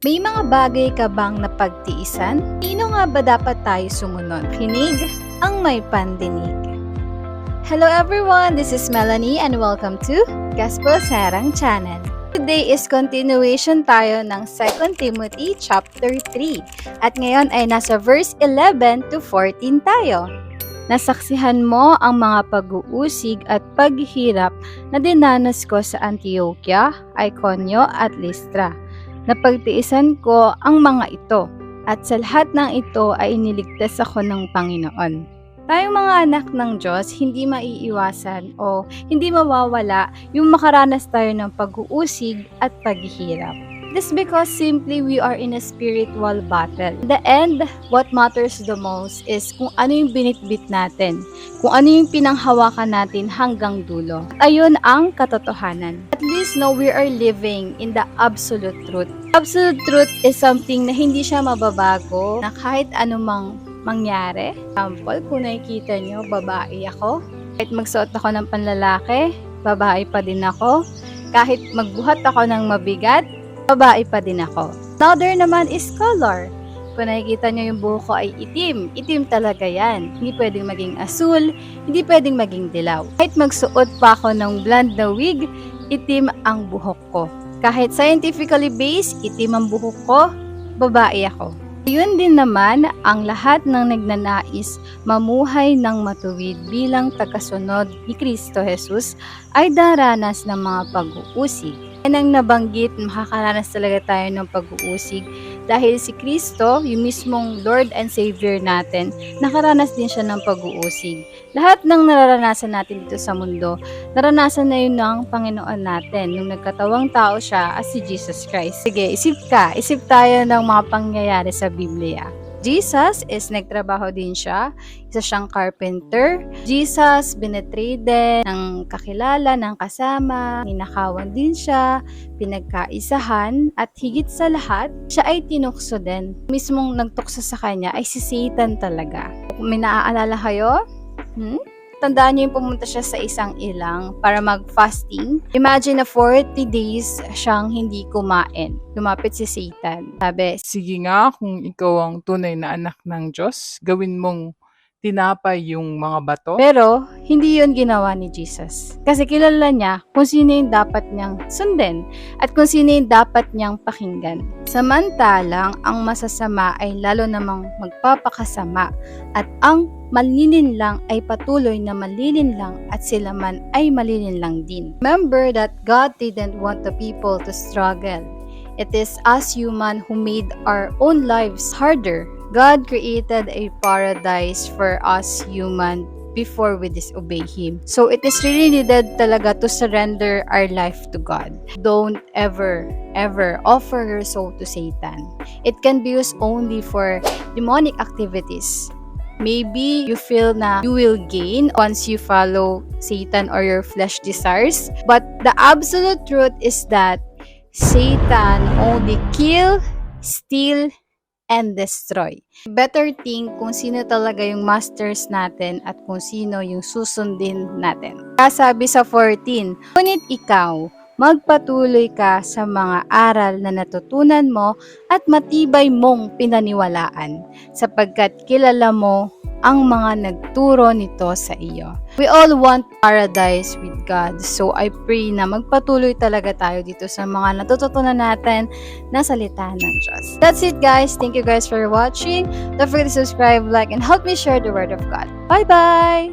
May mga bagay ka bang napagtiisan? Sino nga ba dapat tayo sumunod? Kinig ang may pandinig. Hello everyone, this is Melanie and welcome to Gospel Sarang Channel. Today is continuation tayo ng 2 Timothy chapter 3 at ngayon ay nasa verse 11 to 14 tayo. Nasaksihan mo ang mga pag-uusig at paghihirap na dinanas ko sa Antioquia, Iconio at Lystra. Napagtiisan ko ang mga ito at sa lahat ng ito ay iniligtas ako ng Panginoon. Tayong mga anak ng Diyos, hindi maiiwasan o hindi mawawala yung makaranas tayo ng pag-uusig at paghihirap. This because simply we are in a spiritual battle. In the end, what matters the most is kung ano yung binitbit natin, kung ano yung pinanghawakan natin hanggang dulo. Ayun ang katotohanan. At least now we are living in the absolute truth. Absolute truth is something na hindi siya mababago, na kahit anumang mangyari. Example, kung nakikita nyo, babae ako. Kahit magsuot ako ng panlalaki, babae pa din ako. Kahit magbuhat ako ng mabigat, babae pa din ako. Another naman is color. Kung nakikita nyo yung buhok ko ay itim, itim talaga yan. Hindi pwedeng maging asul, hindi pwedeng maging dilaw. Kahit magsuot pa ako ng blonde na wig, itim ang buhok ko. Kahit scientifically based, itim ang buhok ko, babae ako. Yun din naman ang lahat ng nagnanais mamuhay ng matuwid bilang tagasunod ni Kristo Jesus ay daranas ng mga pag-uusig. Yan ang nabanggit, makakaranas talaga tayo ng pag-uusig dahil si Kristo, yung mismong Lord and Savior natin, nakaranas din siya ng pag-uusig. Lahat ng nararanasan natin dito sa mundo, naranasan na yun ng Panginoon natin nung nagkatawang tao siya as si Jesus Christ. Sige, isip tayo ng mga pangyayari sa Biblia. Jesus is nagtrabaho din siya, isa siyang carpenter. Jesus binetray din ng kakilala, ng kasama, ninakawan din siya, pinagkaisahan, at higit sa lahat, siya ay tinukso din. Mismong nagtukso sa kanya ay si Satan talaga. May naaalala kayo? Tandaan niyo yung pumunta siya sa isang ilang para mag-fasting. Imagine na 40 days siyang hindi kumain. Lumapit si Satan. Sabi, Sige nga, kung ikaw ang tunay na anak ng Diyos, gawin mong tinapay yung mga bato. pero hindi yun ginawa ni Jesus. Kasi kilala niya kung sino yung dapat niyang sundin at kung sino yung dapat niyang pakinggan. Samantalang ang masasama ay lalo namang magpapakasama at ang malilinlang ay patuloy na malilinlang at sila man ay malilinlang din. Remember that God didn't want the people to struggle. It is us human who made our own lives harder. God created a paradise for us human before we disobey Him. So it is really needed talaga to surrender our life to God. Don't ever offer your soul to Satan. It can be used only for demonic activities. Maybe you feel na you will gain once you follow Satan or your flesh desires. But the absolute truth is that Satan only kill, steal, and destroy. Better think kung sino talaga yung masters natin at kung sino yung susundin natin. Kasabi sa 14, ngunit ikaw, magpatuloy ka sa mga aral na natutunan mo at matibay mong pinaniwalaan sapagkat kilala mo ang mga nagturo nito sa iyo. We all want paradise with God. So I pray na magpatuloy talaga tayo dito sa mga natututunan natin na salita ng Diyos. That's it guys. Thank you guys for watching. Don't forget to subscribe, like, and help me share the word of God. Bye-bye!